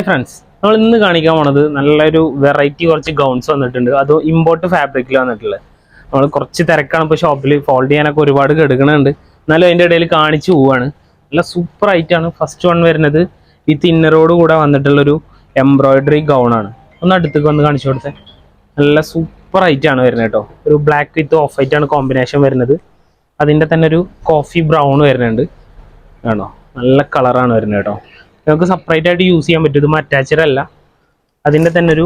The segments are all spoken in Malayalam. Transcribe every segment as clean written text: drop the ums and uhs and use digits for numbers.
ഫ്രണ്ട്സ്, നമ്മൾ ഇന്ന് കാണിക്കാൻ പോണത് നല്ലൊരു വെറൈറ്റി കുറച്ച് ഗൗൺസ് വന്നിട്ടുണ്ട്. അത് ഇമ്പോർട്ട് ഫാബ്രിക്കിൽ വന്നിട്ടുള്ളത്. നമ്മൾ കുറച്ച് തിരക്കാണ് ഇപ്പോൾ ഷോപ്പിൽ, ഫോൾഡ് ചെയ്യാനൊക്കെ ഒരുപാട് കെടുക്കണുണ്ട്. എന്നാലും അതിൻ്റെ ഇടയിൽ കാണിച്ചു പോവാണ്. നല്ല സൂപ്പർ ആയിട്ടാണ്. ഫസ്റ്റ് വൺ വരുന്നത് വിത്ത് ഇന്നറോട് കൂടെ വന്നിട്ടുള്ളൊരു എംബ്രോയിഡറി ഗൗണാണ്. ഒന്ന് അടുത്തേക്ക് വന്ന് കാണിച്ചു കൊടുത്തേ. നല്ല സൂപ്പർ ആയിട്ടാണ് വരുന്നത് കേട്ടോ. ഒരു ബ്ലാക്ക് വിത്ത് ഓഫ് വൈറ്റ് ആണ് കോമ്പിനേഷൻ വരുന്നത്. അതിൻ്റെ തന്നെ ഒരു കോഫി ബ്രൗൺ വരുന്നുണ്ട്. ആണോ, നല്ല കളറാണ് വരുന്നത് കേട്ടോ. നമുക്ക് സെപ്പറേറ്റ് ആയിട്ട് യൂസ് ചെയ്യാൻ പറ്റും. ഇത് അറ്റാച്ചഡ് അല്ല. അതിൻ്റെ തന്നെ ഒരു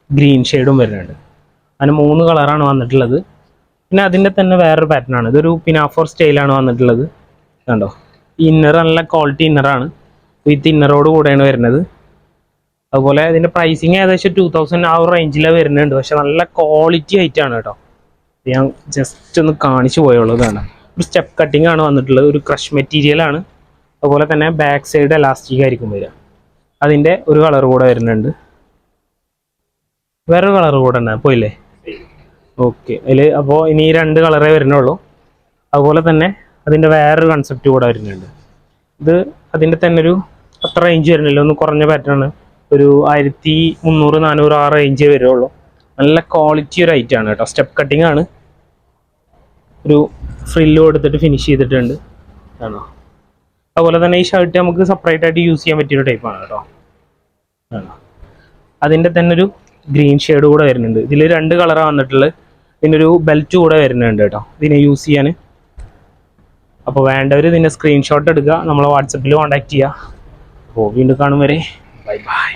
ഗ്രീൻ ഷെയ്ഡും വരുന്നുണ്ട്. അതിന് 3 കളറാണ് വന്നിട്ടുള്ളത്. പിന്നെ അതിൻ്റെ തന്നെ വേറൊരു പാറ്റേൺ ആണ്. ഇതൊരു പിനാഫോർ സ്റ്റൈലാണ് വന്നിട്ടുള്ളത്. കണ്ടോ, ഈ ഇന്നർ നല്ല ക്വാളിറ്റി ഇന്നറാണ്. വിത്ത് ഇന്നറോട് കൂടെയാണ് വരുന്നത്. അതുപോലെ ഇതിൻ്റെ പ്രൈസിങ് ഏകദേശം 2000 ആ ഒരു റേഞ്ചിലാണ് വരുന്നുണ്ട്. പക്ഷെ നല്ല ക്വാളിറ്റി ആയിട്ടാണ് കേട്ടോ. ഞാൻ ജസ്റ്റ് ഒന്ന് കാണിച്ചു പോയുള്ളൂ. ഇതാണ് ഒരു സ്റ്റെപ്പ് കട്ടിങ് ആണ് വന്നിട്ടുള്ളത്. ഒരു ക്രഷ് മെറ്റീരിയലാണ്. അതുപോലെ തന്നെ ബാക്ക് സൈഡ് എലാസ്റ്റിക് ആയിരിക്കും വരിക. അതിൻ്റെ ഒരു കളർ കൂടെ വരുന്നുണ്ട്. വേറൊരു കളർ കൂടെ ഉണ്ട്, പോയില്ലേ? ഓക്കെ, അതിൽ അപ്പോൾ ഇനി 2 കളറേ വരുന്നുള്ളൂ. അതുപോലെ തന്നെ അതിൻ്റെ വേറൊരു കൺസെപ്റ്റ് കൂടെ വരുന്നുണ്ട്. ഇത് അതിൻ്റെ തന്നെ ഒരു അത്ര റേഞ്ച് വരുന്നില്ല, ഒന്ന് കുറഞ്ഞ പാറ്റേൺ. ഒരു 1300-400 ആ റേഞ്ചേ വരുള്ളൂ. നല്ല ക്വാളിറ്റി ഒരു ഐറ്റം ആണ് കേട്ടോ. സ്റ്റെപ്പ് കട്ടിങ് ആണ്. ഒരു ഫ്രില്ല് കൊടുത്തിട്ട് ഫിനിഷ് ചെയ്തിട്ടുണ്ട്. ആണോ, അതുപോലെ തന്നെ ഈ ഷർട്ട് നമുക്ക് സെപ്പറേറ്റ് ആയിട്ട് യൂസ് ചെയ്യാൻ പറ്റിയൊരു ടൈപ്പാണ് കേട്ടോ. ആണോ, അതിൻ്റെ തന്നെ ഒരു ഗ്രീൻ ഷെയ്ഡ് കൂടെ വരുന്നുണ്ട്. ഇതിൽ 2 കളറാണ് വന്നിട്ടുള്ളത്. ഇതിനൊരു ബെൽറ്റ് കൂടെ വരുന്നുണ്ട് കേട്ടോ, ഇതിനെ യൂസ് ചെയ്യാൻ. അപ്പോൾ വേണ്ടവർ ഇതിൻ്റെ സ്ക്രീൻഷോട്ട് എടുക്കുക, നമ്മളെ വാട്സപ്പിൽ കോൺടാക്ട് ചെയ്യുക. അപ്പോൾ വീണ്ടും കാണും വരെ ബൈ ബൈ.